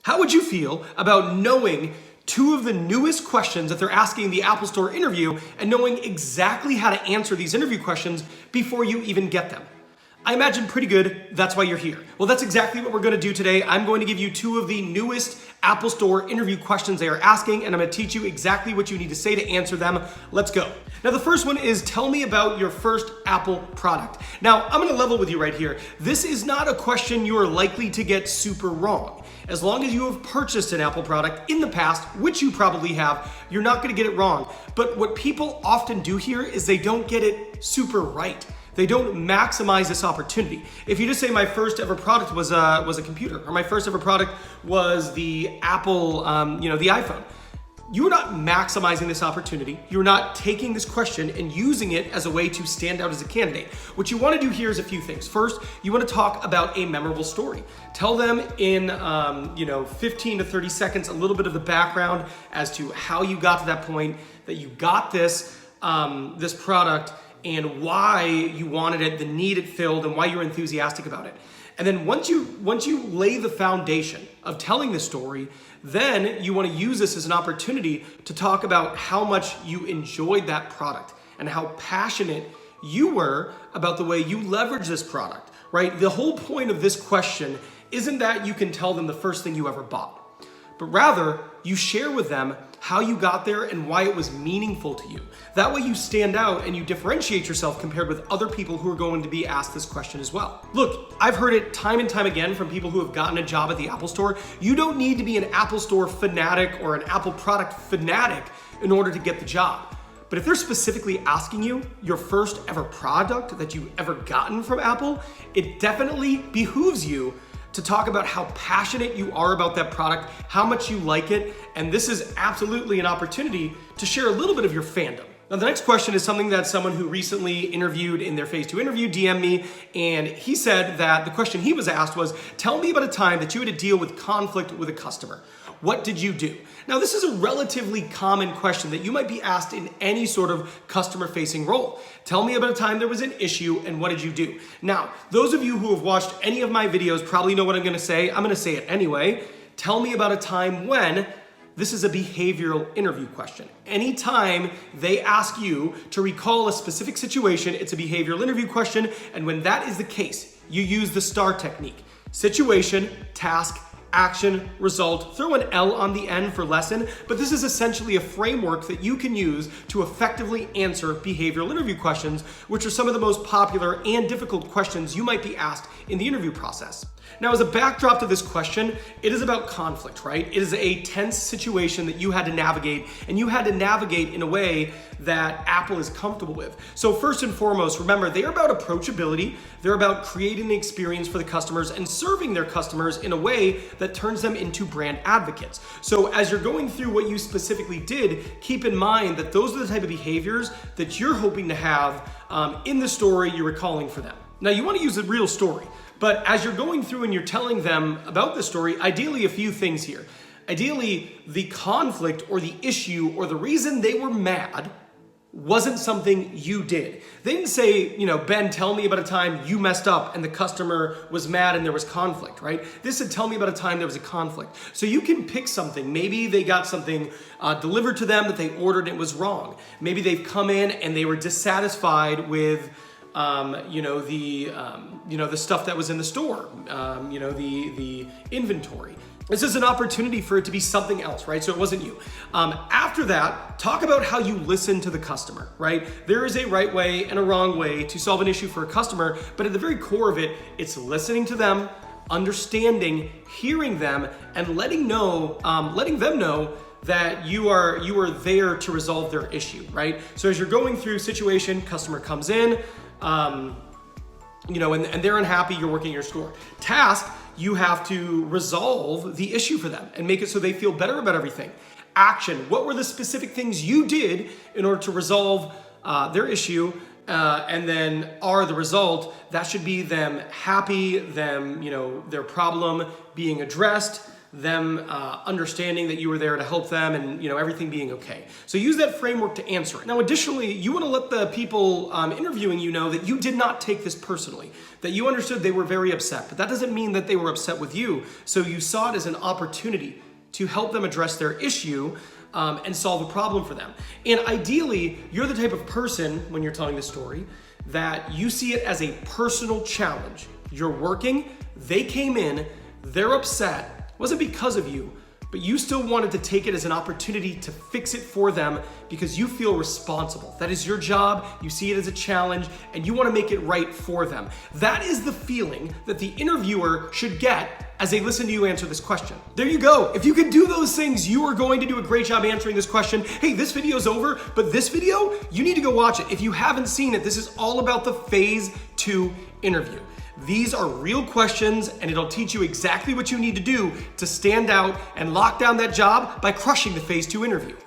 How would you feel about knowing two of the newest questions that they're asking in the Apple Store interview and knowing exactly how to answer these interview questions before you even get them? I imagine pretty good. That's why you're here. Well, that's exactly what we're going to do today. I'm going to give you two of the newest Apple Store interview questions they are asking, and I'm going to teach you exactly what you need to say to answer them. Let's go. Now, the first one is, tell me about your first Apple product. Now, I'm going to level with you right here. This is not a question you are likely to get super wrong. As long as you have purchased an Apple product in the past, which you probably have, you're not going to get it wrong. But what people often do here is they don't get it super right. They don't maximize this opportunity. If you just say my first ever product was a computer, or my first ever product was the Apple, the iPhone, you are not maximizing this opportunity. You're not taking this question and using it as a way to stand out as a candidate. What you want to do here is a few things. First, you want to talk about a memorable story. Tell them in 15 to 30 seconds a little bit of the background as to how you got to that point, that you got this product, and why you wanted it, the need it filled, and why you're enthusiastic about it. And then once you lay the foundation of telling the story, then you want to use this as an opportunity to talk about how much you enjoyed that product and how passionate you were about the way you leverage this product, right? The whole point of this question isn't that you can tell them the first thing you ever bought, but rather you share with them how you got there and why it was meaningful to you. That way you stand out and you differentiate yourself compared with other people who are going to be asked this question as well. Look, I've heard it time and time again from people who have gotten a job at the Apple Store. You don't need to be an Apple Store fanatic or an Apple product fanatic in order to get the job. But if they're specifically asking you your first ever product that you've ever gotten from Apple, it definitely behooves you to talk about how passionate you are about that product, how much you like it, and this is absolutely an opportunity to share a little bit of your fandom. Now, the next question is something that someone who recently interviewed in their Phase 2 interview DM'd me, and he said that the question he was asked was, tell me about a time that you had to deal with conflict with a customer. What did you do? Now, this is a relatively common question that you might be asked in any sort of customer-facing role. Tell me about a time there was an issue and what did you do? Now, those of you who have watched any of my videos probably know what I'm gonna say. I'm gonna say it anyway. Tell me about a time when. This is a behavioral interview question. Anytime they ask you to recall a specific situation, it's a behavioral interview question, and when that is the case, you use the STAR technique. Situation, task, action, result. Throw an L on the end for lesson, but this is essentially a framework that you can use to effectively answer behavioral interview questions, which are some of the most popular and difficult questions you might be asked in the interview process. Now, as a backdrop to this question, it is about conflict, right? It is a tense situation that you had to navigate, and you had to navigate in a way that Apple is comfortable with. So first and foremost, remember, they're about approachability. They're about creating the experience for the customers and serving their customers in a way that turns them into brand advocates. So as you're going through what you specifically did, keep in mind that those are the type of behaviors that you're hoping to have in the story you're recalling for them. Now, you want to use a real story, but as you're going through and you're telling them about the story, ideally a few things here. Ideally, the conflict or the issue or the reason they were mad wasn't something you did. They didn't say, Ben, tell me about a time you messed up and the customer was mad and there was conflict, right? This said, tell me about a time there was a conflict. So you can pick something. Maybe they got something delivered to them that they ordered and it was wrong. Maybe they've come in and they were dissatisfied with the stuff that was in the store, the inventory. This is an opportunity for it to be something else, right? So it wasn't you. After that, talk about how you listen to the customer, right? There is a right way and a wrong way to solve an issue for a customer, but at the very core of it, it's listening to them, understanding, hearing them, and letting them know that you are there to resolve their issue, right? So as you're going through situation, customer comes in, and they're unhappy, you're working your store. Task, you have to resolve the issue for them and make it so they feel better about everything. Action, what were the specific things you did in order to resolve their issue? And then the result, that should be them happy, their problem being addressed, them understanding that you were there to help them and everything being okay. So use that framework to answer it. Now additionally, you want to let the people interviewing you know that you did not take this personally, that you understood they were very upset, but that doesn't mean that they were upset with you. So you saw it as an opportunity to help them address their issue and solve a problem for them. And ideally, you're the type of person, when you're telling this story, that you see it as a personal challenge. You're working, they came in, they're upset. It wasn't because of you, but you still wanted to take it as an opportunity to fix it for them because you feel responsible. That is your job, you see it as a challenge, and you want to make it right for them. That is the feeling that the interviewer should get as they listen to you answer this question. There you go. If you can do those things, you are going to do a great job answering this question. Hey, this video's over, but this video, you need to go watch it. If you haven't seen it, this is all about the phase 2 interview. These are real questions, and it'll teach you exactly what you need to do to stand out and lock down that job by crushing the phase 2 interview.